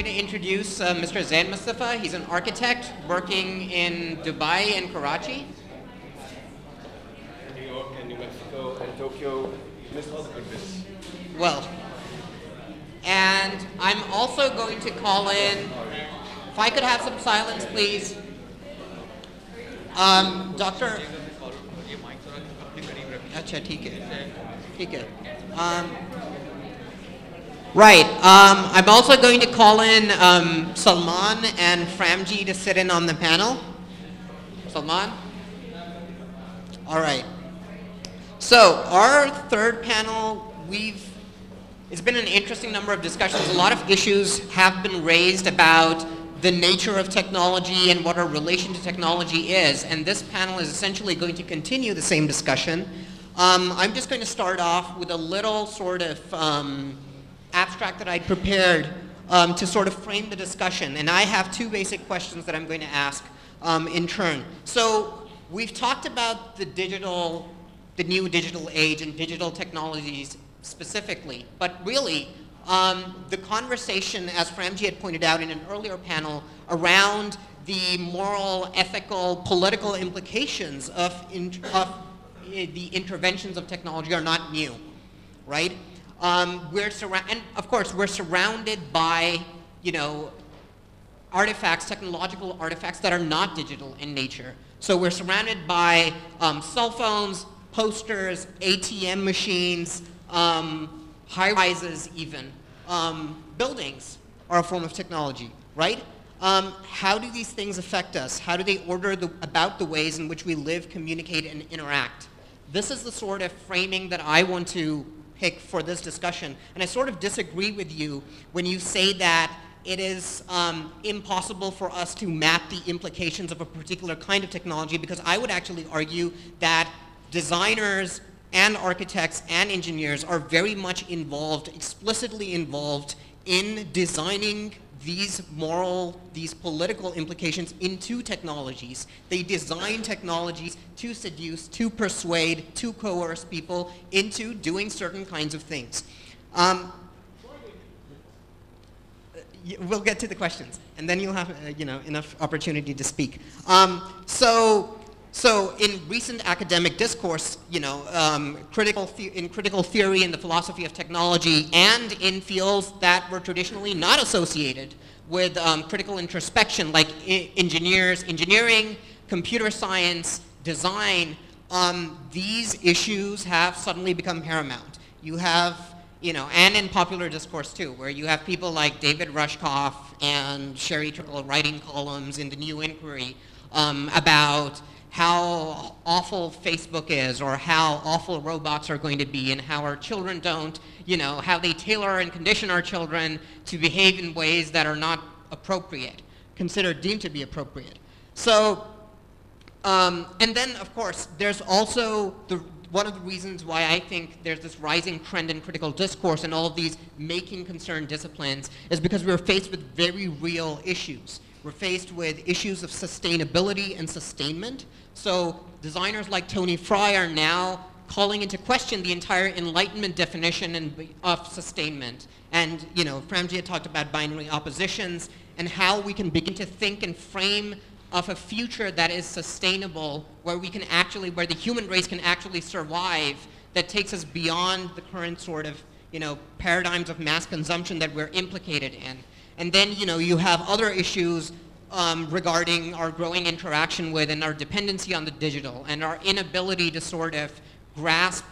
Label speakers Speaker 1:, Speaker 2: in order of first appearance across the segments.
Speaker 1: going to introduce Mr. Zain Mustafa. He's an architect working in Dubai and Karachi.
Speaker 2: New York and New Mexico and Tokyo. Missed all the good bits.
Speaker 1: Well, and I'm also going to call in, if I could have some silence, please. Dr. अच्छा ठीक है Right. I'm also going to call in Salman and Framji to sit in on the panel. Salman? All right. So our third panel, it's been an interesting number of discussions. A lot of issues have been raised about the nature of technology and what our relation to technology is. And this panel is essentially going to continue the same discussion. I'm just going to start off with a little sort of abstract that I'd prepared to sort of frame the discussion. And I have two basic questions that I'm going to ask in turn. So we've talked about the new digital age and digital technologies specifically. But really, the conversation, as Framji had pointed out in an earlier panel, around the moral, ethical, political implications of the interventions of technology are not new, right? And of course, we're surrounded by, artifacts, technological artifacts that are not digital in nature. So we're surrounded by cell phones, posters, ATM machines, high-rises even. Buildings are a form of technology, right? How do these things affect us? How do they order about the ways in which we live, communicate, and interact? This is the sort of framing that I want to pick for this discussion. And I sort of disagree with you when you say that it is impossible for us to map the implications of a particular kind of technology, because I would actually argue that designers and architects and engineers are very much involved, explicitly involved, in designing these political implications into technologies. They design technologies to seduce, to persuade, to coerce people into doing certain kinds of things. We'll get to the questions, and then you'll have enough opportunity to speak. So in recent academic discourse, in critical theory and the philosophy of technology, and in fields that were traditionally not associated with critical introspection, like engineering, computer science, design, these issues have suddenly become paramount. You have, and in popular discourse too, where you have people like David Rushkoff and Sherry Turkle writing columns in the New Inquiry about how awful Facebook is, or how awful robots are going to be, and how our children don't, how they tailor and condition our children to behave in ways that are not appropriate, deemed to be appropriate. So, and then of course, there's also one of the reasons why I think there's this rising trend in critical discourse and all of these making concerned disciplines is because we're faced with very real issues. We're faced with issues of sustainability and sustainment. So designers like Tony Fry are now calling into question the entire Enlightenment definition of sustainment. And Framji had talked about binary oppositions and how we can begin to think and frame of a future that is sustainable, where the human race can actually survive, that takes us beyond the current sort of paradigms of mass consumption that we're implicated in. And then, you have other issues regarding our growing interaction with and our dependency on the digital, and our inability to sort of grasp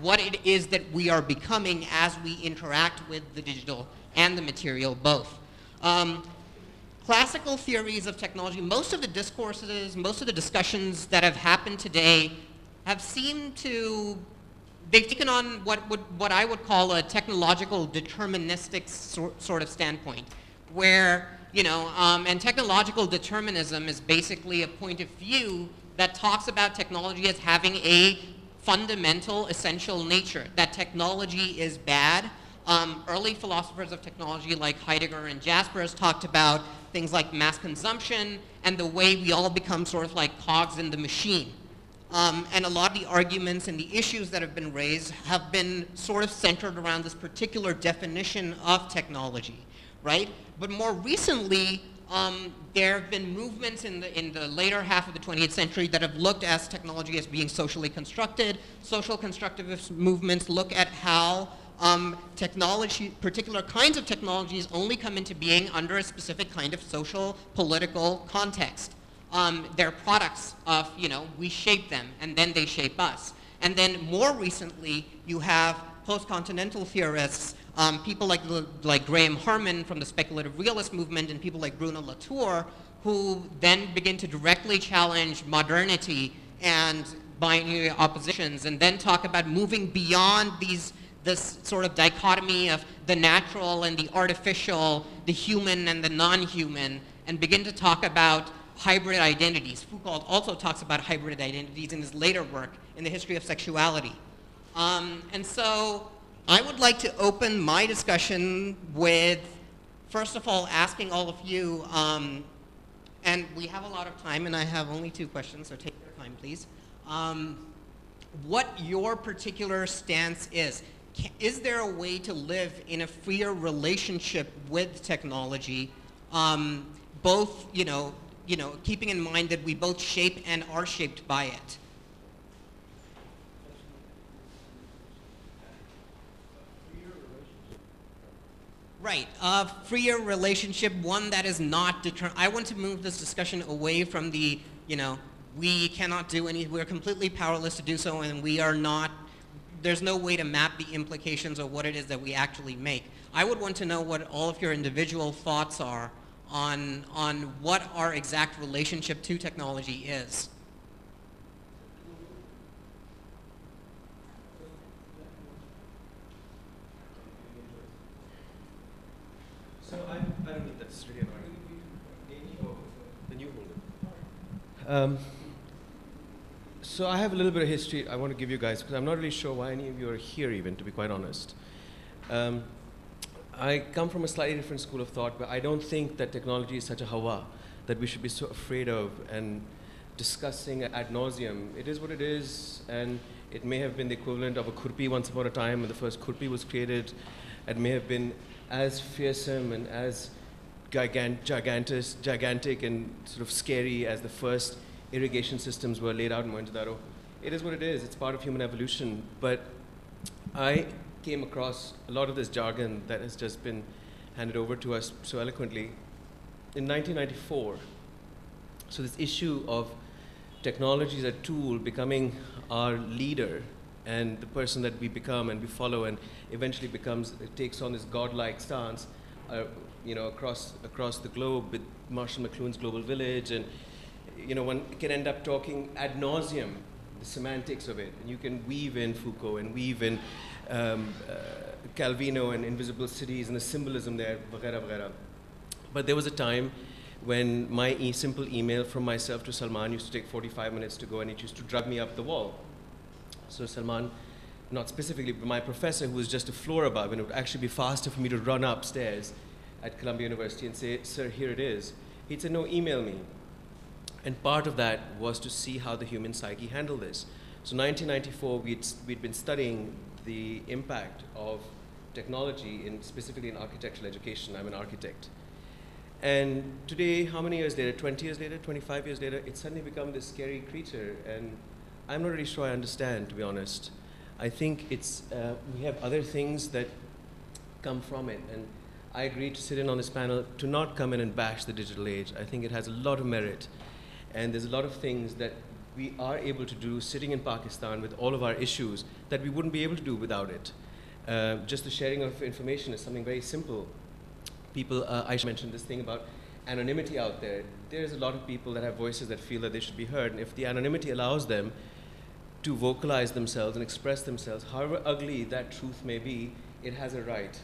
Speaker 1: what it is that we are becoming as we interact with the digital and the material both. Classical theories of technology, most of the discourses, most of the discussions that have happened today have seemed to, they've taken on what I would call a technological deterministic sort of standpoint, where, and technological determinism is basically a point of view that talks about technology as having a fundamental, essential nature, that technology is bad. Early philosophers of technology like Heidegger and Jaspers talked about things like mass consumption and the way we all become sort of like cogs in the machine. And a lot of the arguments and the issues that have been raised have been sort of centered around this particular definition of technology, right? But more recently, there have been movements in the later half of the 20th century that have looked at technology as being socially constructed. Social constructivist movements look at how particular kinds of technologies only come into being under a specific kind of social, political context. They're products of, we shape them, and then they shape us. And then more recently, you have post-continental theorists, people like Graham Harman from the speculative realist movement, and people like Bruno Latour, who then begin to directly challenge modernity and binary oppositions, and then talk about moving beyond this sort of dichotomy of the natural and the artificial, the human and the non-human, and begin to talk about hybrid identities. Foucault also talks about hybrid identities in his later work in the history of sexuality. And so I would like to open my discussion with, first of all, asking all of you, and we have a lot of time, and I have only 2 questions, so take your time, please. What your particular stance is. Is there a way to live in a freer relationship with technology, both, keeping in mind that we both shape and are shaped by it? Right, a freer relationship, one that is not determined. I want to move this discussion away from the, we cannot do we're completely powerless to do so, and we are not, there's no way to map the implications of what it is that we actually make. I would want to know what all of your individual thoughts are on what our exact relationship to technology is.
Speaker 2: So I don't need that. It's really annoying. Then you hold it. So I have a little bit of history I want to give you guys, because I'm not really sure why any of you are here even, to be quite honest. I come from a slightly different school of thought, but I don't think that technology is such a hawa that we should be so afraid of and discussing ad nauseum. It is what it is, and it may have been the equivalent of a khurpi once upon a time when the first khurpi was created. It may have been as fearsome and as gigantic and sort of scary as the first irrigation systems were laid out in Mohenjo-daro. It is what it is. It's part of human evolution. But I came across a lot of this jargon that has just been handed over to us so eloquently in 1994. So this issue of technology as a tool becoming our leader and the person that we become and we follow and eventually takes on this godlike stance, across the globe with Marshall McLuhan's Global Village, and one can end up talking ad nauseum the semantics of it, and you can weave in Foucault and weave in Calvino and Invisible Cities and the symbolism there, vagera, vagera. But there was a time when my simple email from myself to Salman used to take 45 minutes to go, and it used to drag me up the wall. So Salman, not specifically, but my professor, who was just a floor above, and it would actually be faster for me to run upstairs at Columbia University and say, "Sir, here it is." He'd say, "No, email me." And part of that was to see how the human psyche handled this. So 1994, we'd been studying the impact of technology, specifically in architectural education. I'm an architect. And today, how many years later, 20 years later, 25 years later, it's suddenly become this scary creature. And I'm not really sure I understand, to be honest. I think we have other things that come from it. And I agreed to sit in on this panel to not come in and bash the digital age. I think it has a lot of merit. And there's a lot of things that we are able to do sitting in Pakistan with all of our issues that we wouldn't be able to do without it. Just the sharing of information is something very simple. People, I mentioned this thing about anonymity out there. There's a lot of people that have voices that feel that they should be heard. And if the anonymity allows them to vocalize themselves and express themselves, however ugly that truth may be, it has a right.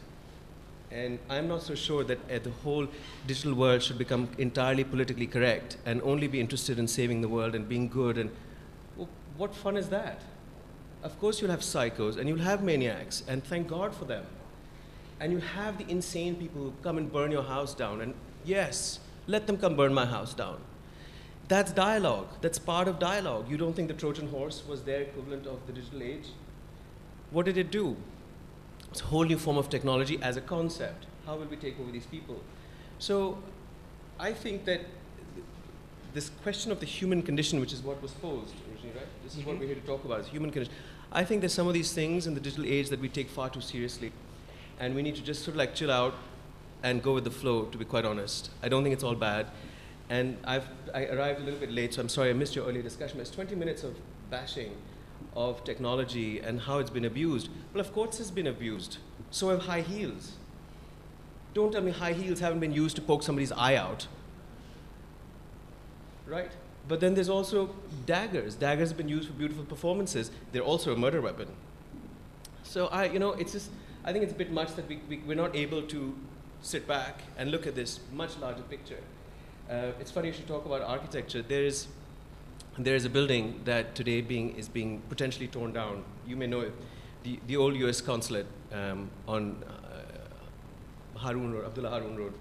Speaker 2: And I'm not so sure that the whole digital world should become entirely politically correct and only be interested in saving the world and being good. And well, what fun is that? Of course you'll have psychos and you'll have maniacs, and thank God for them. And you'll have the insane people who come and burn your house down. And yes, let them come burn my house down. That's dialogue. That's part of dialogue. You don't think the Trojan horse was their equivalent of the digital age? What did it do? It's a whole new form of technology as a concept. How will we take over these people? So I think that this question of the human condition, which is what was posed originally, right? This is what we're here to talk about, is human condition. I think there's some of these things in the digital age that we take far too seriously. And we need to just sort of like chill out and go with the flow, to be quite honest. I don't think it's all bad. And I arrived a little bit late, so I'm sorry I missed your earlier discussion. It's 20 minutes of bashing of technology and how it's been abused. Well, of course it's been abused. So have high heels. Don't tell me high heels haven't been used to poke somebody's eye out. Right? But then there's also daggers. Daggers have been used for beautiful performances. They're also a murder weapon. So I think it's a bit much that we're not able to sit back and look at this much larger picture. It's funny you should talk about architecture. There is a building that today is being potentially torn down. You may know it. The old US consulate on Harun Road, Abdullah Harun Road.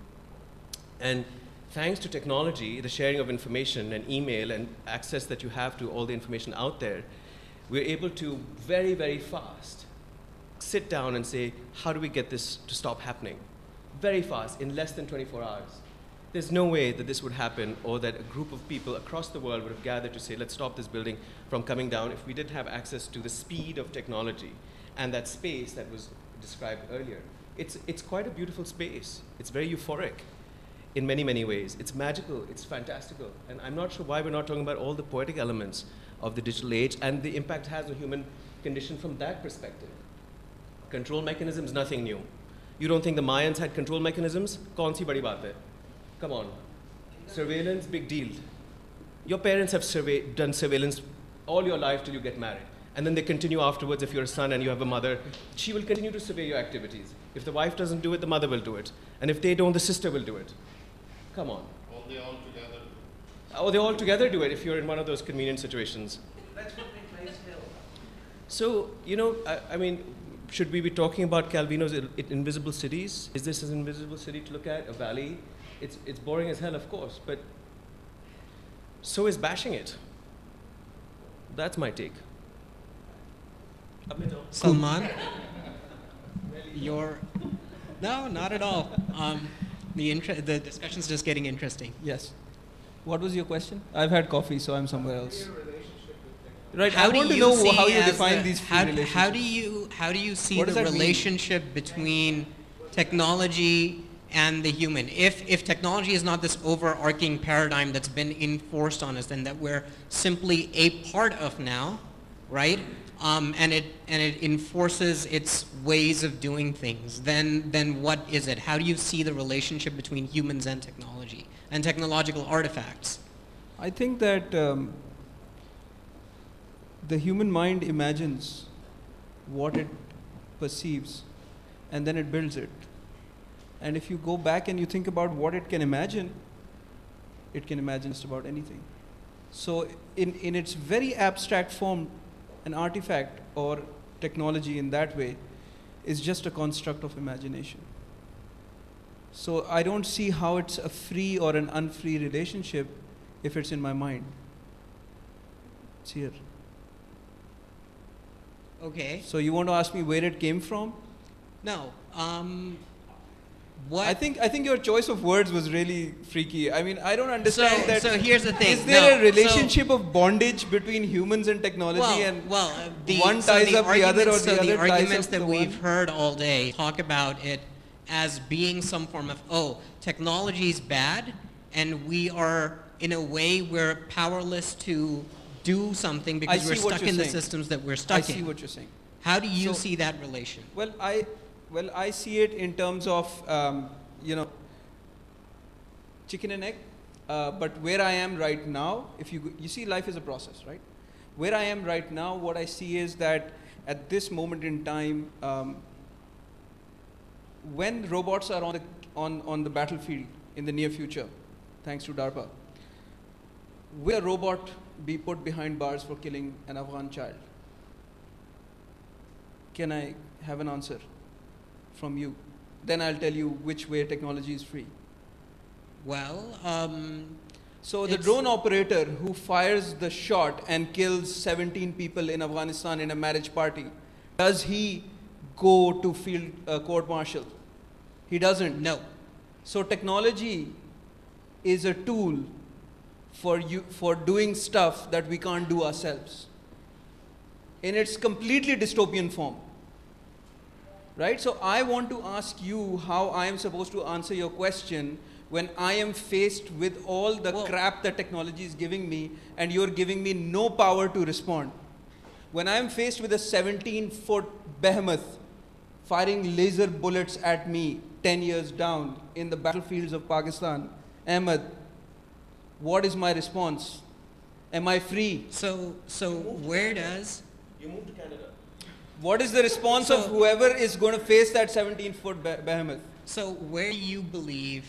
Speaker 2: And thanks to technology, the sharing of information and email and access that you have to all the information out there, we're able to very, very fast sit down and say, how do we get this to stop happening? Very fast, in less than 24 hours. There's no way that this would happen or that a group of people across the world would have gathered to say, let's stop this building from coming down if we didn't have access to the speed of technology and that space that was described earlier. It's quite a beautiful space. It's very euphoric in many, many ways. It's magical, it's fantastical. And I'm not sure why we're not talking about all the poetic elements of the digital age and the impact it has on human condition from that perspective. Control mechanisms, nothing new. You don't think the Mayans had control mechanisms? Kaun si badi baat hai? Come on. Surveillance, big deal. Your parents have done surveillance all your life till you get married. And then they continue afterwards. If you're a son and you have a mother, she will continue to survey your activities. If the wife doesn't do it, the mother will do it. And if they don't, the sister will do it. Come on.
Speaker 3: Or they all together.
Speaker 2: Or they all together do it if you're in one of those convenient situations.
Speaker 4: That's what makes life hell.
Speaker 2: So, I mean, should we be talking about Calvino's invisible cities? Is this an invisible city to look at? A valley? It's boring as hell, of course, but so is bashing it. That's my take.
Speaker 1: Salman, no, not at all. The discussion's just getting interesting.
Speaker 4: Yes. What was your question? I've had coffee, so I'm somewhere else. Right.
Speaker 1: How
Speaker 4: I
Speaker 1: do
Speaker 4: want to
Speaker 1: you
Speaker 4: know
Speaker 1: see
Speaker 4: how you
Speaker 1: as
Speaker 4: define
Speaker 1: the-
Speaker 4: these
Speaker 1: how,
Speaker 4: relationships.
Speaker 1: how do you see
Speaker 4: What does
Speaker 1: the
Speaker 4: that mean?
Speaker 1: relationship between technology and the human? If technology is not this overarching paradigm that's been enforced on us and that we're simply a part of now, right? And it enforces its ways of doing things, then what is it? How do you see the relationship between humans and technology and technological artifacts?
Speaker 4: I think that the human mind imagines what it perceives and then it builds it. And if you go back and you think about what it can imagine just about anything. So in its very abstract form, an artifact or technology in that way is just a construct of imagination. So I don't see how it's a free or an unfree relationship if it's in my mind. It's here.
Speaker 1: Okay.
Speaker 4: So you want to ask me where it came from?
Speaker 1: No. What?
Speaker 4: I think your choice of words was really freaky. I mean, I don't understand that.
Speaker 1: So here's the thing.
Speaker 4: Is there
Speaker 1: No,
Speaker 4: a relationship of bondage between humans and technology, one ties up the other, or the other
Speaker 1: the
Speaker 4: ties
Speaker 1: arguments
Speaker 4: up
Speaker 1: that
Speaker 4: the
Speaker 1: we've
Speaker 4: one?
Speaker 1: heard all day talk about it as being some form of, technology is bad, and we are, in a way, we're powerless to do something because we're stuck in the systems that we're stuck in.
Speaker 4: I see what you're saying.
Speaker 1: How do you see that relation?
Speaker 4: Well, I see it in terms of, chicken and egg. But where I am right now, if you see, life is a process, right? Where I am right now, what I see is that at this moment in time, when robots are on the battlefield in the near future, thanks to DARPA, will a robot be put behind bars for killing an Afghan child? Can I have an answer from you? Then I'll tell you which way technology is free.
Speaker 1: Well,
Speaker 4: so the drone operator who fires the shot and kills 17 people in Afghanistan in a marriage party, does he go to field court-martial? He doesn't.
Speaker 1: no.
Speaker 4: So technology is a tool for doing stuff that we can't do ourselves in its completely dystopian form. Right? So I want to ask you how I am supposed to answer your question when I am faced with all the crap that technology is giving me and you're giving me no power to respond. When I am faced with a 17-foot behemoth firing laser bullets at me 10 years down in the battlefields of Pakistan, Ahmed, what is my response? Am I free?
Speaker 1: So where does...
Speaker 2: You moved to Canada.
Speaker 4: What is the response of whoever is going to face that 17-foot behemoth?
Speaker 1: So where do you believe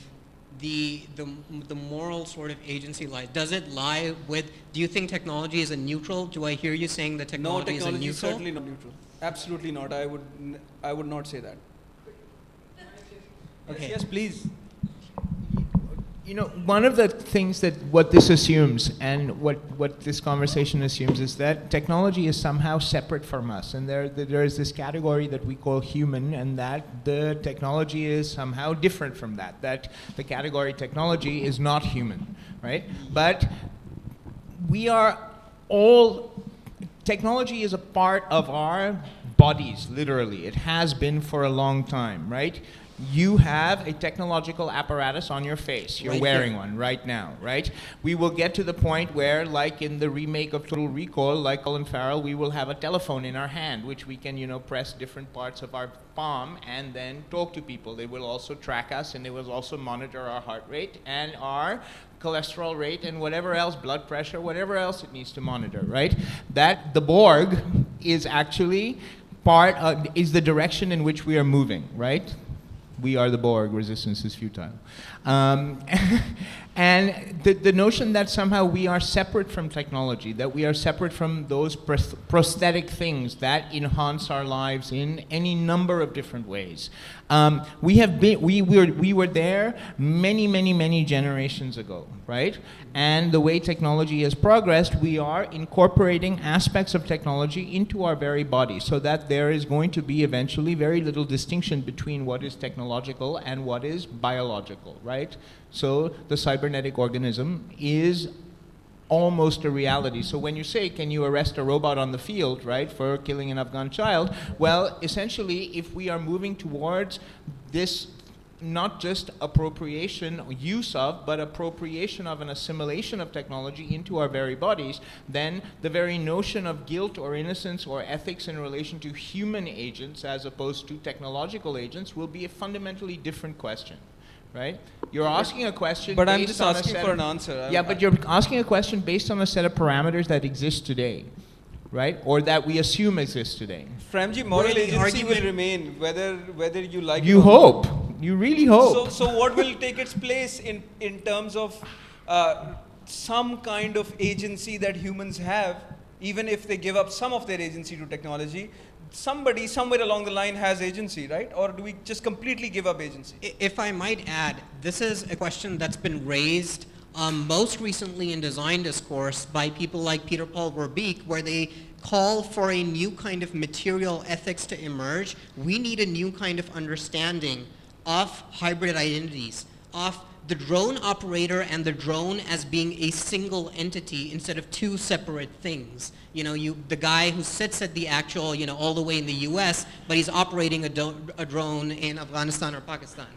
Speaker 1: the moral sort of agency lies? Does it lie with, do you think technology is a neutral? Do I hear you saying that technology is a neutral?
Speaker 4: No, technology is certainly not neutral. Absolutely not. I would not say that.
Speaker 1: Okay.
Speaker 4: Yes, please.
Speaker 3: You know, one of the things that what this assumes and what this conversation assumes is that technology is somehow separate from us, and there is this category that we call human, and that the technology is somehow different from that, that the category technology is not human, right? But we are all, technology is a part of our bodies, literally. It has been for a long time, right? You have a technological apparatus on your face. You're wearing one right now, right? We will get to the point where, like in the remake of Total Recall, like Colin Farrell, we will have a telephone in our hand, which we can, you know, press different parts of our palm and then talk to people. They will also track us, and they will also monitor our heart rate and our cholesterol rate and whatever else, blood pressure, whatever else it needs to monitor, right? That the Borg is actually is the direction in which we are moving, right? We are the Borg, resistance is futile. And the notion that somehow we are separate from technology, that we are separate from those prosthetic things that enhance our lives in any number of different ways. We were there many generations ago, right? And the way technology has progressed, we are incorporating aspects of technology into our very body, so that there is going to be eventually very little distinction between what is technological and what is biological, right? So the cybernetic organism is almost a reality. So when you say, can you arrest a robot on the field, right, for killing an Afghan child? Well, essentially, if we are moving towards this not just appropriation, use of, but appropriation of an assimilation of technology into our very bodies, then the very notion of guilt or innocence or ethics in relation to human agents as opposed to technological agents will be a fundamentally different question. Right? You're asking a question,
Speaker 4: but I'm just asking for an answer.
Speaker 3: Yeah, but you're asking a question based on a set of parameters that exist today, right? Or that we assume exist today.
Speaker 4: Framji, moral agency will remain whether you like it or not.
Speaker 3: You hope. You really hope.
Speaker 4: So what will take its place in terms of some kind of agency that humans have, even if they give up some of their agency to technology? Somebody somewhere along the line has agency, right? Or do we just completely give up agency?
Speaker 1: If I might add, this is a question that's been raised most recently in design discourse by people like Peter Paul Verbeek, where they call for a new kind of material ethics to emerge. We need a new kind of understanding of hybrid identities, of the drone operator and the drone as being a single entity instead of two separate things. You know, the guy who sits at the actual, you know, all the way in the US, but he's operating a drone in Afghanistan or Pakistan.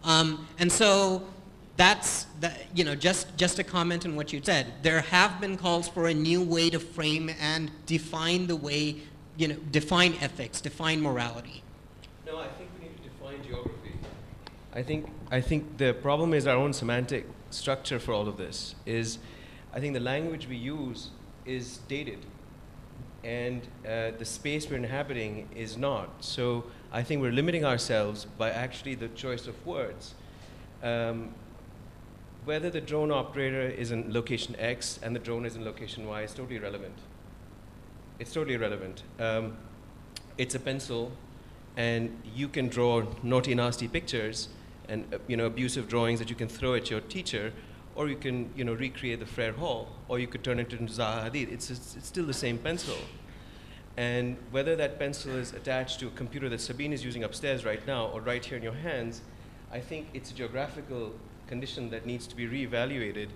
Speaker 1: And so that's, you know, just a comment on what you said. There have been calls for a new way to frame and define the way, you know, define ethics, define morality.
Speaker 2: No, I think we need to define geography. I think the problem is our own semantic structure for all of this is, I think the language we use is dated, and the space we're inhabiting is not. So I think we're limiting ourselves by actually the choice of words. Whether the drone operator is in location X and the drone is in location Y is totally irrelevant. It's totally irrelevant. It's a pencil, and you can draw naughty, nasty pictures and you know, abusive drawings that you can throw at your teacher, or you can, you know, recreate the Frere Hall, or you could turn it into Zaha Hadid. It's still the same pencil. And whether that pencil is attached to a computer that Sabine is using upstairs right now, or right here in your hands, I think it's a geographical condition that needs to be reevaluated,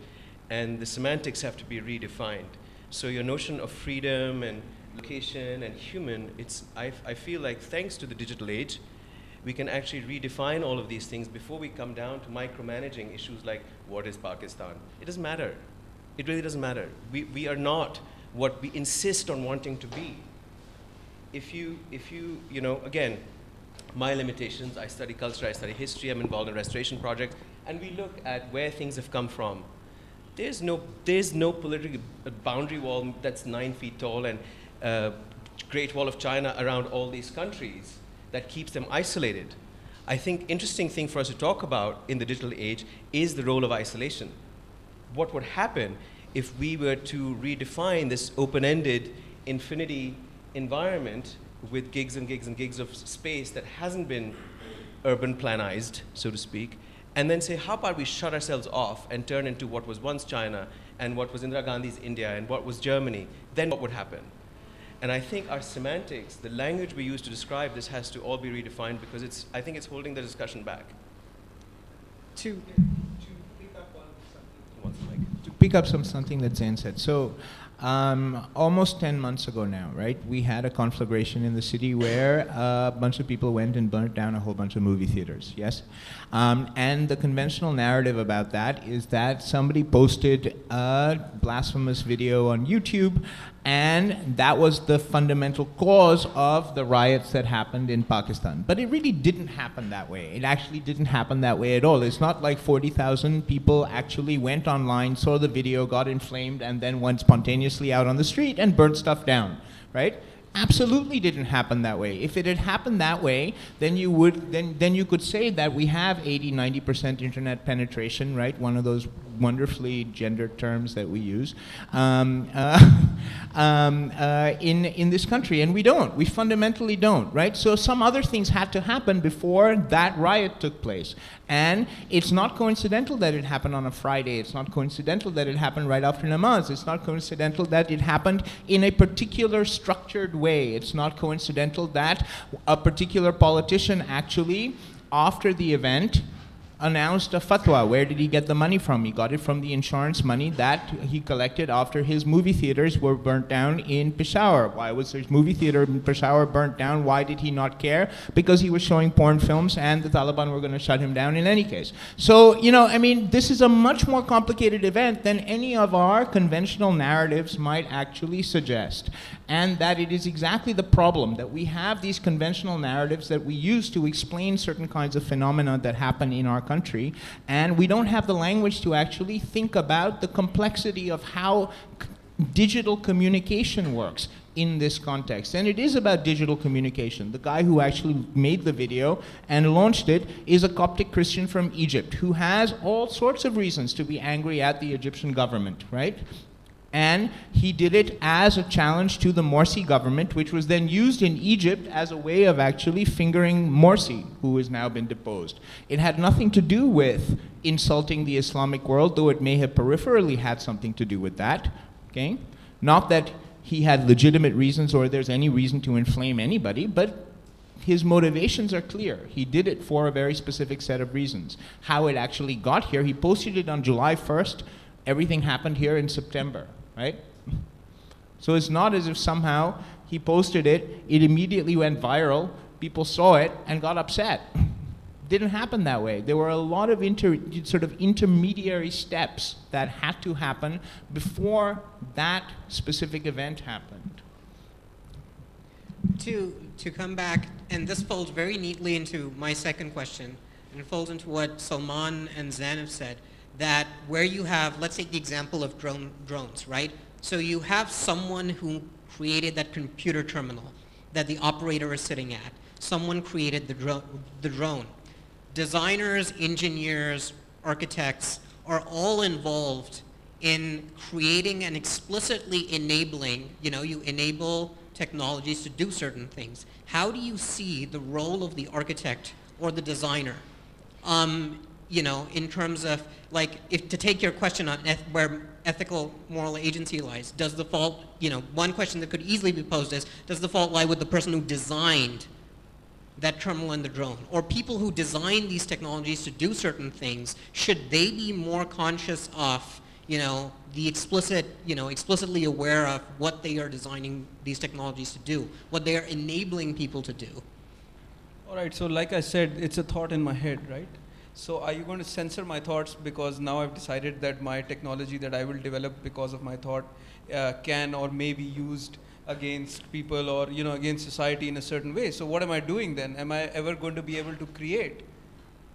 Speaker 2: and the semantics have to be redefined. So your notion of freedom and location and human, I feel like thanks to the digital age, we can actually redefine all of these things before we come down to micromanaging issues like what is Pakistan. It doesn't matter. It really doesn't matter. We are not what we insist on wanting to be. If you know, again, my limitations, I study culture, I study history, I'm involved in restoration projects, and we look at where things have come from. There's no political boundary wall that's 9 feet tall and Great Wall of China around all these countries that keeps them isolated. I think interesting thing for us to talk about in the digital age is the role of isolation. What would happen if we were to redefine this open-ended infinity environment with gigs and gigs and gigs of space that hasn't been urban planized, so to speak, and then say, how about we shut ourselves off and turn into what was once China and what was Indira Gandhi's India and what was Germany? Then what would happen? And I think our semantics, the language we use to describe this, has to all be redefined, because I think it's holding the discussion back.
Speaker 3: To pick up on something that Zain said. So almost 10 months ago now, right, we had a conflagration in the city where a bunch of people went and burnt down a whole bunch of movie theaters, yes? And the conventional narrative about that is that somebody posted a blasphemous video on YouTube, and that was the fundamental cause of the riots that happened in Pakistan. But it really didn't happen that way. It actually didn't happen that way at all. It's not like 40,000 people actually went online, saw the video, got inflamed, and then went spontaneously out on the street and burnt stuff down, right? Absolutely didn't happen that way. If it had happened that way, then you could say that we have 80-90% internet penetration, right? One of those wonderfully gendered terms that we use in this country, and we don't. We fundamentally don't, right? So some other things had to happen before that riot took place, and it's not coincidental that it happened on a Friday. It's not coincidental that it happened right after namaz. It's not coincidental that it happened in a particular structured way. It's not coincidental that a particular politician actually, after the event, announced a fatwa. Where did he get the money from? He got it from the insurance money that he collected after his movie theaters were burnt down in Peshawar. Why was his movie theater in Peshawar burnt down? Why did he not care? Because he was showing porn films and the Taliban were going to shut him down in any case. So, you know, I mean, this is a much more complicated event than any of our conventional narratives might actually suggest. And that it is exactly the problem that we have these conventional narratives that we use to explain certain kinds of phenomena that happen in our country, and we don't have the language to actually think about the complexity of how digital communication works in this context. And it is about digital communication. The guy who actually made the video and launched it is a Coptic Christian from Egypt who has all sorts of reasons to be angry at the Egyptian government, right? And he did it as a challenge to the Morsi government, which was then used in Egypt as a way of actually fingering Morsi, who has now been deposed. It had nothing to do with insulting the Islamic world, though it may have peripherally had something to do with that, okay? Not that he had legitimate reasons or there's any reason to inflame anybody, but his motivations are clear. He did it for a very specific set of reasons. How it actually got here, he posted it on July 1st. Everything happened here in September. Right? So it's not as if somehow he posted it, it immediately went viral, people saw it and got upset. Didn't happen that way. There were a lot of sort of intermediary steps that had to happen before that specific event happened.
Speaker 1: To come back, and this folds very neatly into my second question, and it folds into what Salman and Zain have said, that where you have, let's take the example of drones, right? So you have someone who created that computer terminal that the operator is sitting at. Someone created the drone. Designers, engineers, architects are all involved in creating and explicitly enabling, you know, you enable technologies to do certain things. How do you see the role of the architect or the designer? You know, in terms of, like, if to take your question on where ethical moral agency lies, does the fault, you know, one question that could easily be posed is, does the fault lie with the person who designed that terminal and the drone, or people who design these technologies to do certain things, should they be more conscious of, the explicitly aware of what they are designing these technologies to do, what they are enabling people to do?
Speaker 4: All right, so like I said, it's a thought in my head, right? So are you going to censor my thoughts because now I've decided that my technology that I will develop because of my thought can or may be used against people or against society in a certain way? So what am I doing then? Am I ever going to be able to create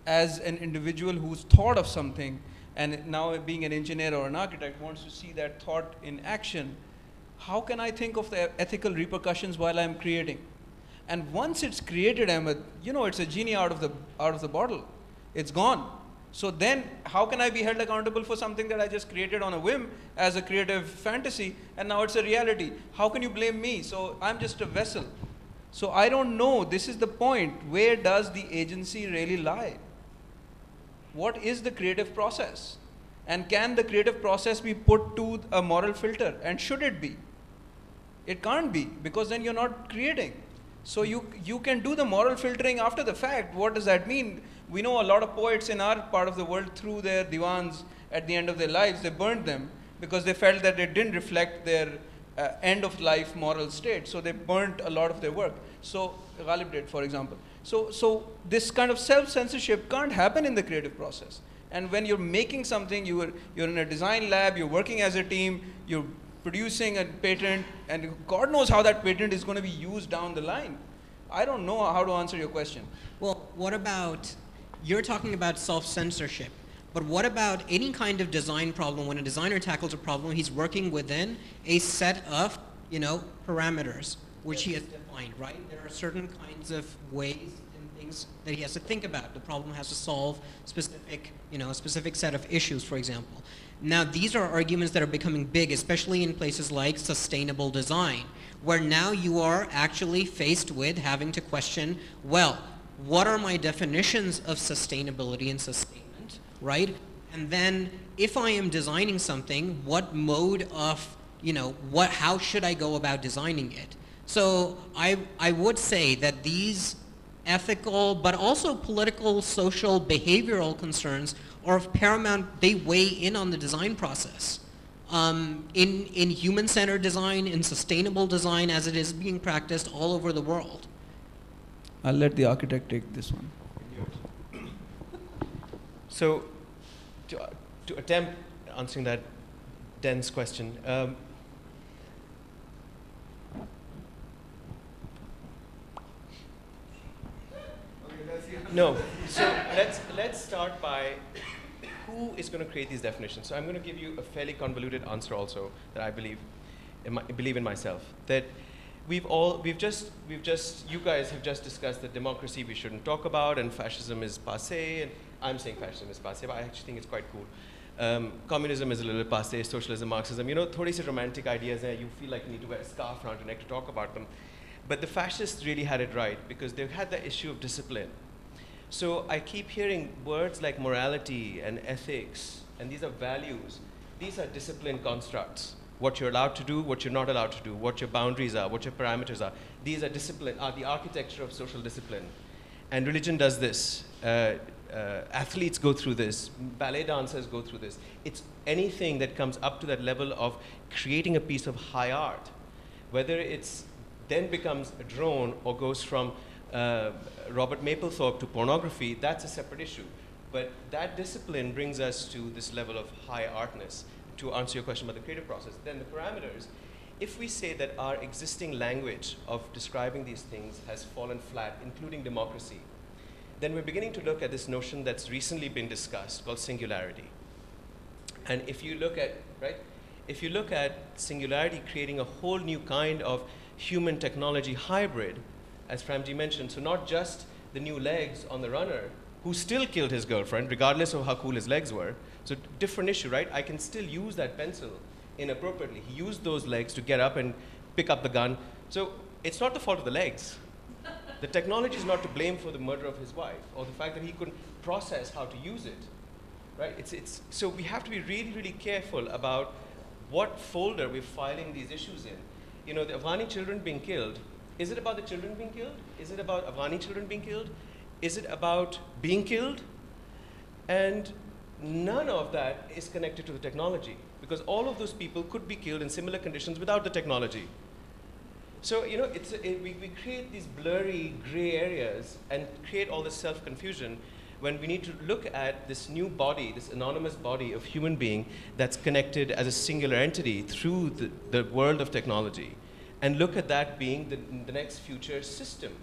Speaker 4: as an individual who's thought of something, and now being an engineer or an architect wants to see that thought in action? How can I think of the ethical repercussions while I'm creating? And once it's created, it's a genie out of the bottle. It's gone. So then, how can I be held accountable for something that I just created on a whim as a creative fantasy, and now it's a reality? How can you blame me? So I'm just a vessel. So I don't know. This is the point. Where does the agency really lie? What is the creative process? And can the creative process be put to a moral filter? And should it be? It can't be, because then you're not creating. So you can do the moral filtering after the fact. What does that mean? We know a lot of poets in our part of the world threw their divans at the end of their lives. They burned them because they felt that it didn't reflect their end of life moral state. So they burnt a lot of their work. So Ghalib did, for example. So this kind of self-censorship can't happen in the creative process. And when you're making something, you're in a design lab, you're working as a team, you're producing a patent, and God knows how that patent is going to be used down the line. I don't know how to answer your question.
Speaker 1: Well, what about, you're talking about self-censorship, but what about any kind of design problem? When a designer tackles a problem, he's working within a set of, parameters, which he has defined, right? There are certain kinds of ways and things that he has to think about. The problem has to solve specific, a specific set of issues, for example. Now, these are arguments that are becoming big, especially in places like sustainable design, where now you are actually faced with having to question, well, what are my definitions of sustainability and sustainment, right? And then if I am designing something, what mode of, how should I go about designing it? So I would say that these ethical, but also political, social, behavioral concerns are of paramount. They weigh in on the design process. In human-centered design, in sustainable design, as it is being practiced all over the world.
Speaker 4: I'll let the architect take this one.
Speaker 2: So, to attempt answering that dense question, no. So let's start by who is going to create these definitions. So I'm going to give you a fairly convoluted answer also that I believe in myself. That you guys have just discussed that democracy we shouldn't talk about, and fascism is passé, and I'm saying fascism is passé, but I actually think it's quite cool. Communism is a little passé, socialism, Marxism, thodi se romantic ideas hai, you feel like you need to wear a scarf around your neck to talk about them. But the fascists really had it right, because they had the issue of discipline. So I keep hearing words like morality and ethics, and these are values. These are discipline constructs. What you're allowed to do, what you're not allowed to do, what your boundaries are, what your parameters are. These are the architecture of social discipline. And religion does this. Athletes go through this. Ballet dancers go through this. It's anything that comes up to that level of creating a piece of high art. Whether it's then becomes a drone or goes from Robert Mapplethorpe to pornography, that's a separate issue. But that discipline brings us to this level of high artness. To answer your question about the creative process, then the parameters, if we say that our existing language of describing these things has fallen flat, including democracy, then we're beginning to look at this notion that's recently been discussed called singularity. And if you look at singularity creating a whole new kind of human technology hybrid, as Pramji mentioned, so not just the new legs on the runner, who still killed his girlfriend, regardless of how cool his legs were. So different issue, right? I can still use that pencil inappropriately. He used those legs to get up and pick up the gun. So it's not the fault of the legs. The technology is not to blame for the murder of his wife, or the fact that he couldn't process how to use it, right? So we have to be really, really careful about what folder we're filing these issues in. The Afghani children being killed, Is it about the children being killed? Is it about Afghani children being killed? Is it about being killed? And none of that is connected to the technology, because all of those people could be killed in similar conditions without the technology. So, you know, we create these blurry gray areas and create all this self-confusion when we need to look at this new body, this anonymous body of human being that's connected as a singular entity through the world of technology, and look at that being the next future system.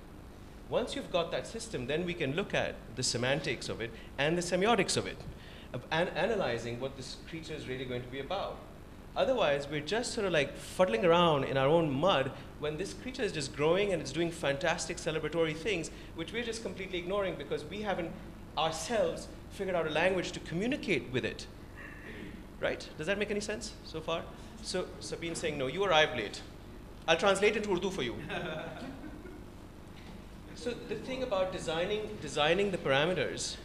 Speaker 2: Once you've got that system, then we can look at the semantics of it and the semiotics of it, and analyzing what this creature is really going to be about. Otherwise, we're just sort of like fuddling around in our own mud when this creature is just growing and it's doing fantastic celebratory things, which we're just completely ignoring because we haven't ourselves figured out a language to communicate with it. Right? Does that make any sense so far? So Sabine saying, no, you arrived late. I'll translate into Urdu for you. So the thing about designing the parameters,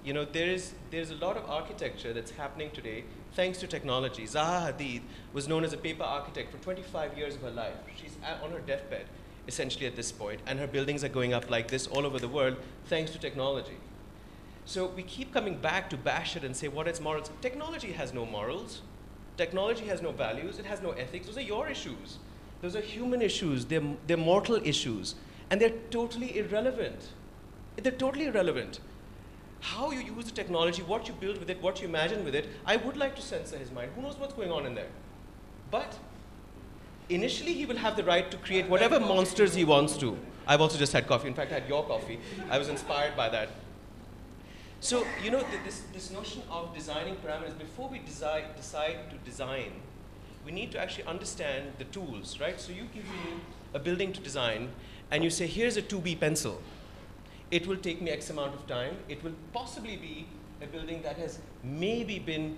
Speaker 2: you know, there's a lot of architecture that's happening today thanks to technology. Zaha Hadid was known as a paper architect for 25 years of her life. She's on her deathbed, essentially at this point, and her buildings are going up like this all over the world thanks to technology. So we keep coming back to bash it and say, what is morals? Technology has no morals. Technology has no values. It has no ethics. Those are your issues. Those are human issues. They're mortal issues. And they're totally irrelevant. They're totally irrelevant. How you use the technology, what you build with it, what you imagine with it, I would like to censor his mind. Who knows what's going on in there? But initially, he will have the right to create whatever monsters he wants to. I've also just had coffee. In fact, I had your coffee. I was inspired by that. So, you know, this notion of designing parameters, before we decide to design, we need to actually understand the tools, right? So you give me a building to design, and you say, here's a 2B pencil. It will take me X amount of time. It will possibly be a building that has maybe been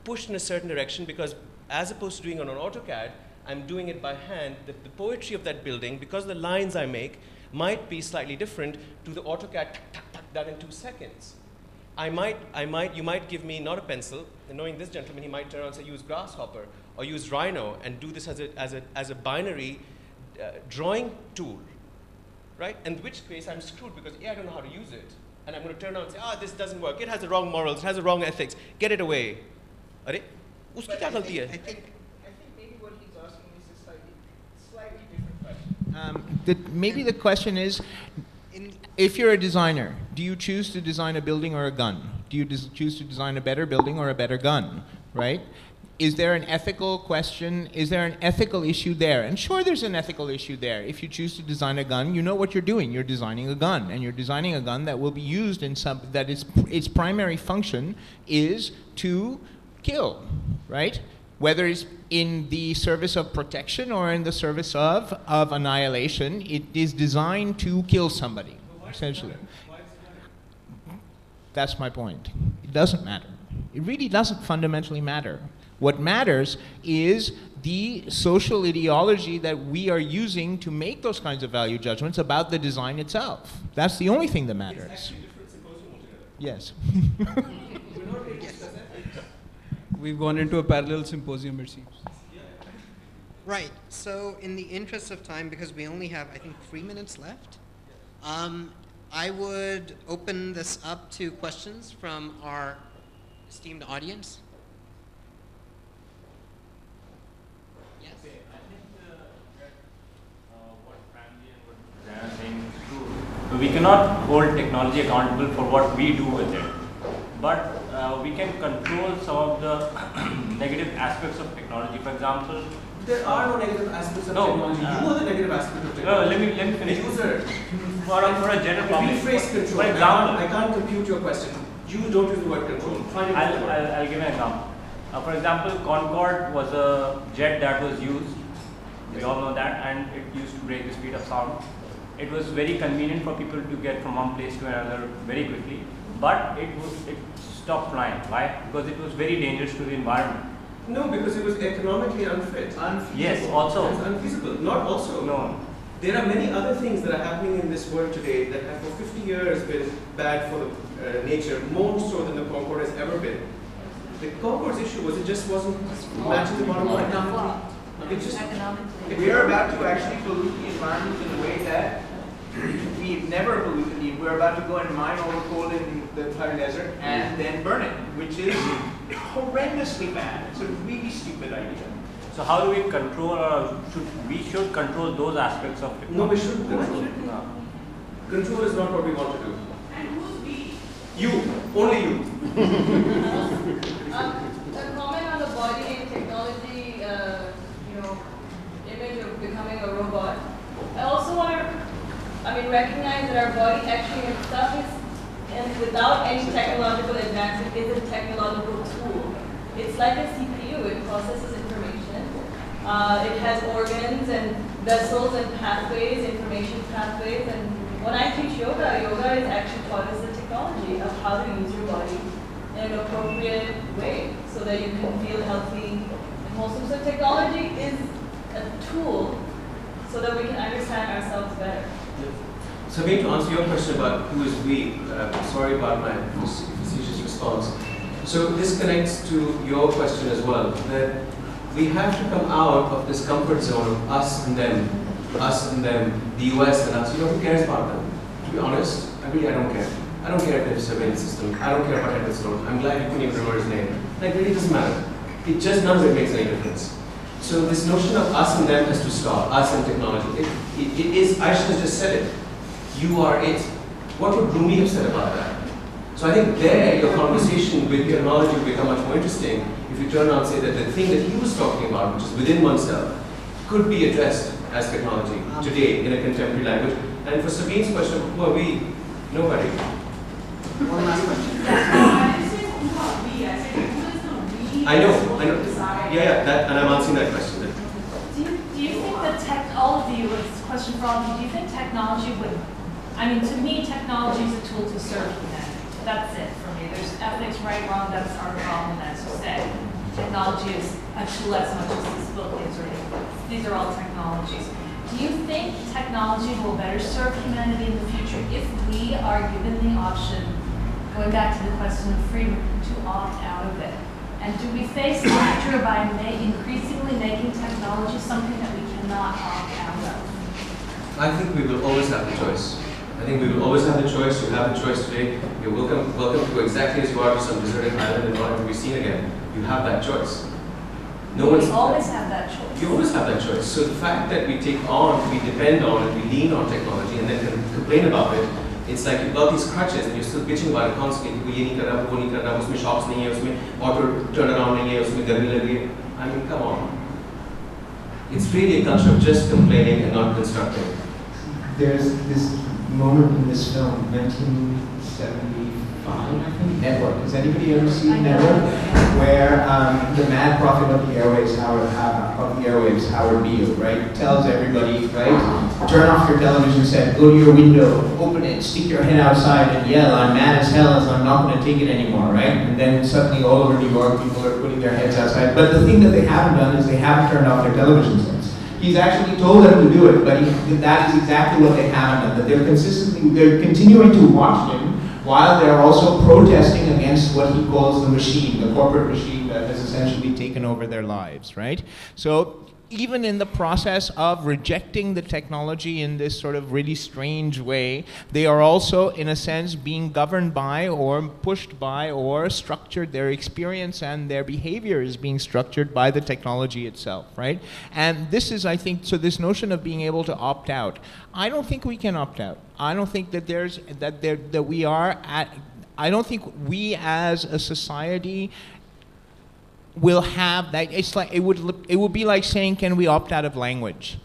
Speaker 2: pushed in a certain direction, because as opposed to doing it on AutoCAD, I'm doing it by hand. The poetry of that building, because the lines I make, might be slightly different to the AutoCAD done in 2 seconds. You might give me not a pencil, and knowing this gentleman, he might turn around and say, use Grasshopper or use Rhino and do this as a binary drawing tool, right? In which case I'm screwed because I don't know how to use it. And I'm going to turn around and say, this doesn't work. It has the wrong morals, it has the wrong ethics. Get it away. Are uski kya galti hai?
Speaker 3: I think maybe what he's asking is a slightly different question. Maybe the question is, if you're a designer, do you choose to design a building or a gun? Do you choose to design a better building or a better gun, right? Is there an ethical question? Is there an ethical issue there? And sure, there's an ethical issue there. If you choose to design a gun, you know what you're doing. You're designing a gun, and you're designing a gun that will be used in some, that its primary function is to kill, right? Whether it's in the service of protection or in the service of annihilation, it is designed to kill somebody, essentially. That's my point. It doesn't matter. It really doesn't fundamentally matter. What matters is the social ideology that we are using to make those kinds of value judgments about the design itself. That's the only thing that matters.
Speaker 2: It's actually different symposium altogether.
Speaker 3: Yes.
Speaker 4: We've gone into a parallel symposium, it seems.
Speaker 1: Right. So in the interest of time, because we only have, I think, 3 minutes left, I would open this up to questions from our esteemed audience. Yes.
Speaker 5: Okay, I think what Ramji and what Diana are saying is true. We cannot hold technology accountable for what we do with it, but we can control some of the negative aspects of technology. For example,
Speaker 2: There are no negative aspects of technology. You know the negative aspect of technology.
Speaker 5: let me finish.
Speaker 2: The user.
Speaker 5: For a general public.
Speaker 2: Rephrase control.
Speaker 5: For example,
Speaker 2: I can't compute your question. You don't use the word control.
Speaker 5: I'll give an example. For example, Concorde was a jet that was used. We all know that, and it used to break the speed of sound. It was very convenient for people to get from one place to another very quickly, but it stopped flying. Why? Because it was very dangerous to the environment.
Speaker 2: No, because it was economically unfit. Unfeasible.
Speaker 5: Yes, also.
Speaker 2: It's unfeasible. Not also.
Speaker 5: No.
Speaker 2: There are many other things that are happening in this world today that have for 50 years been bad for the nature, more so than the Concorde has ever been. The Concorde's issue was it just wasn't matching the bottom line.
Speaker 3: It's just,
Speaker 6: economically.
Speaker 3: we are about to actually pollute the environment in a way that we've never polluted the. We're about to go and mine all the coal in the entire desert and then burn it, which is horrendously bad. It's a really stupid idea.
Speaker 5: So how do we control, or we should control those aspects of technology?
Speaker 2: No, we shouldn't control. Control is not what we want to do.
Speaker 6: And who's we?
Speaker 2: You, only you.
Speaker 6: A comment on the body and technology, image of becoming a robot. I also want to, recognize that our body actually itself is, and without any technological advancement, is a technological tool. It's like a CPU. It processes information. It has organs and vessels and pathways, information pathways. And when I teach yoga, yoga is actually taught as a technology of how to use your body in an appropriate way so that you can feel healthy and wholesome. So technology is a tool so that we can understand ourselves better.
Speaker 2: So, to answer your question about who is we, sorry about my facetious response. So this connects to your question as well, that we have to come out of this comfort zone of us and them, the US and us. Who cares about them? To be honest, I don't care. I don't care if they have a surveillance system. I don't care about Edward Snowden. I'm glad you couldn't even remember his name. Like, really doesn't matter. It just, none of it makes any difference. So this notion of us and them has to stop, us and technology. It is, Aisha has just said it. You are it. What would Rumi have said about that? So I think there, your conversation with technology will become much more interesting if you turn around and say that the thing that he was talking about, which is within oneself, could be addressed as technology today in a contemporary language. And for Sabine's question, who are we? Nobody.
Speaker 7: One last question. I didn't say who are we. I said who is the we?
Speaker 2: I know. Yeah, and I'm answering that question then.
Speaker 7: Do you think that all of you, it's a question for all of you, do you think technology would, to me, technology is a tool to serve humanity. That's it for me. There's ethics, right, wrong, that's our problem, as you said. Technology is a tool as much as this book is, or these are all technologies. Do you think technology will better serve humanity in the future if we are given the option, going back to the question of freedom, to opt out of it? And do we face the future by increasingly making technology something that we cannot opt out of?
Speaker 2: I think we will always have the choice. I think we will always have the choice. You have the choice today. You're welcome to go exactly as you are to some deserted island and not ever be seen again. You have that choice.
Speaker 7: We always have that choice.
Speaker 2: You always have that choice. So the fact that we take on, we depend on, and we lean on technology and then complain about it, it's like you've got these crutches and you're still bitching about it constantly. ये नहीं कर रहा, वो नहीं कर रहा, उसमें shops नहीं है, उसमें auto turnaround नहीं है, उसमें गर्मी लग रही है. I mean, come on. It's really a culture of just complaining and not constructing.
Speaker 3: There's this moment in this film, 1975, I think, Network. Has anybody ever seen Network? Where the mad prophet of the airwaves, Howard Beale, right, tells everybody, right, turn off your television set, go to your window, open it, stick your head outside and yell, I'm mad as hell, as I'm not going to take it anymore, right? And then suddenly all over New York, people are putting their heads outside. But the thing that they haven't done is they haven't turned off their television sets. He's actually told them to do it, but that is exactly what they haven't done. That they're continuing to watch him while they're also protesting against what he calls the machine, the corporate machine that has essentially taken over their lives, right? So even in the process of rejecting the technology in this sort of really strange way, they are also, in a sense, being governed by or pushed by or structured. Their experience and their behavior is being structured by the technology itself, right? And this is, I think, so this notion of being able to opt out, I don't think we can opt out. I don't think that I don't think we as a society will have that. It's like it would be like saying, can we opt out of language,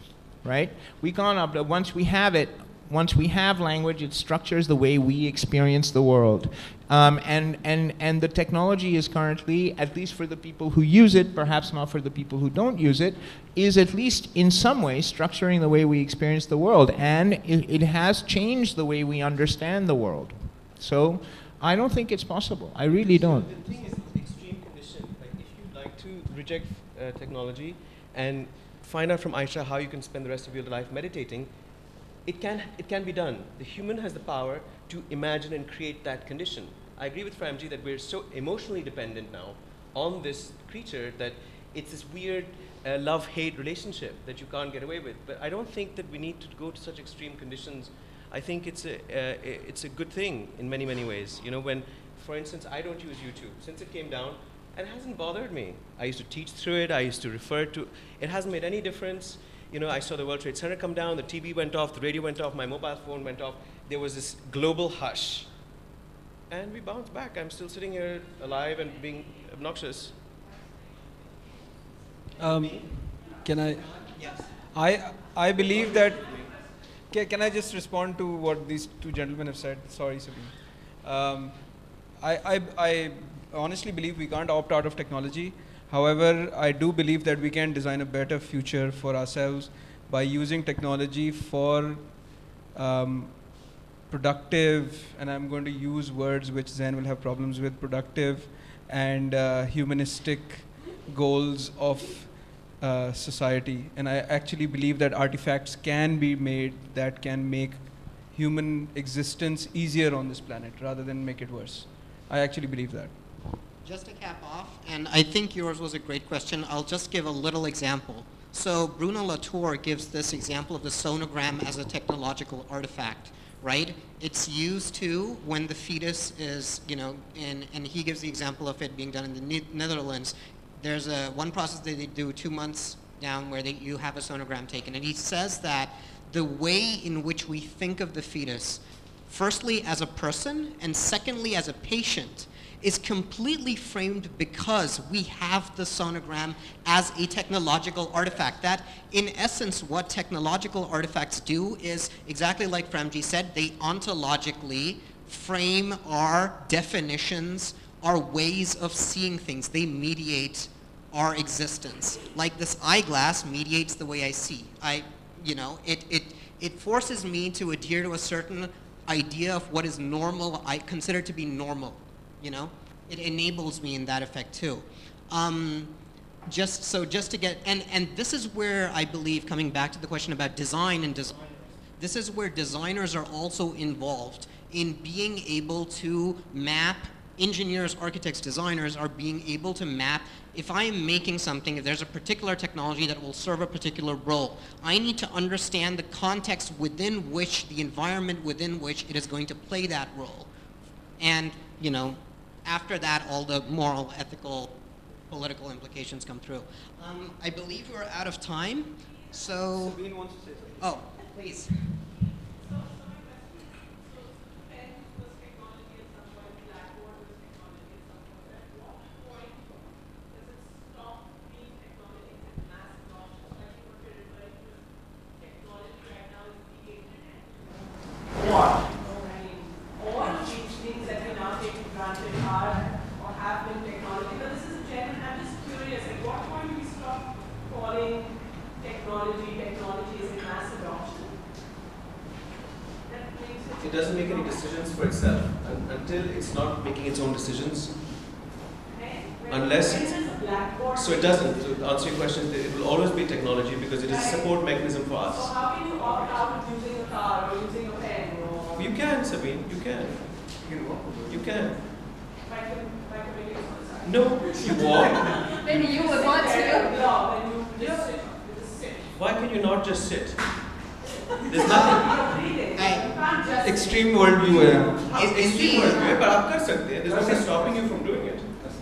Speaker 3: right? We can't opt out. Once we have it, once we have language, it structures the way we experience the world. And the technology is currently, at least for the people who use it, perhaps not for the people who don't use it, is at least in some way structuring the way we experience the world. And it has changed the way we understand the world. So I don't think it's possible. I really don't.
Speaker 2: So the thing is, extreme condition. Like, if you'd like to reject technology and find out from Aisha how you can spend the rest of your life meditating, it can be done. The human has the power to imagine and create that condition. I agree with Framji that we're so emotionally dependent now on this creature that it's this weird a love-hate relationship that you can't get away with. But I don't think that we need to go to such extreme conditions. I think it's a good thing in many, many ways. You know, when, for instance, I don't use YouTube. Since it came down, it hasn't bothered me. I used to teach through it. I used to refer to. It hasn't made any difference. You know, I saw the World Trade Center come down. The TV went off. The radio went off. My mobile phone went off. There was this global hush. And we bounced back. I'm still sitting here alive and being obnoxious.
Speaker 4: Can I?
Speaker 1: Yes.
Speaker 4: I believe that. Can I just respond to what these two gentlemen have said? Sorry, Sabine. I honestly believe we can't opt out of technology. However, I do believe that we can design a better future for ourselves by using technology for productive, and I'm going to use words which Zen will have problems with, productive and humanistic goals of society. And I actually believe that artifacts can be made that can make human existence easier on this planet rather than make it worse. I actually believe that.
Speaker 1: Just to cap off, and I think yours was a great question, I'll just give a little example. So Bruno Latour gives this example of the sonogram as a technological artifact, right? It's used to when the fetus is, you know, and he gives the example of it being done in the Netherlands. There's one process that they do 2 months down where you have a sonogram taken. And he says that the way in which we think of the fetus, firstly as a person and secondly as a patient, is completely framed because we have the sonogram as a technological artifact. That, in essence, what technological artifacts do is, exactly like Premji said, they ontologically frame our definitions, our ways of seeing things. They mediate our existence. Like this eyeglass mediates the way I see. It forces me to adhere to a certain idea of what is normal, I consider to be normal. You know, it enables me in that effect too. Just to get, and this is where I believe, coming back to the question about design and designers, this is where designers are also involved in being able to map, engineers, architects, designers are being able to map, if I am making something, if there's a particular technology that will serve a particular role, I need to understand the context within which, the environment within which it is going to play that role. And, you know, after that, all the moral, ethical, political implications come through. I believe we're out of time, so...
Speaker 4: Sabine wants to say something.
Speaker 1: Oh, please.
Speaker 2: It doesn't make any decisions for itself until it's not making its own decisions. Unless, so it doesn't. To answer your question, it will always be technology because it is a support mechanism for us.
Speaker 6: So how can you opt out of using a car or using a pen? Or
Speaker 2: You can, Sabine, you can. You can. No, you walk.
Speaker 6: Maybe you would want to.
Speaker 2: Why can you not just sit? There's nothing.
Speaker 4: Extreme worldview है.
Speaker 2: Extreme worldview, but आप कर सकते हैं. There's nothing stopping you from doing it.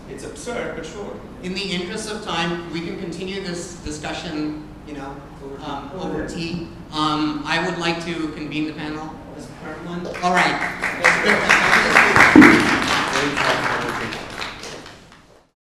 Speaker 2: It's absurd, but sure.
Speaker 1: In the interest of time, we can continue this discussion, you know, over tea. I would like to convene the panel. This current one. All right.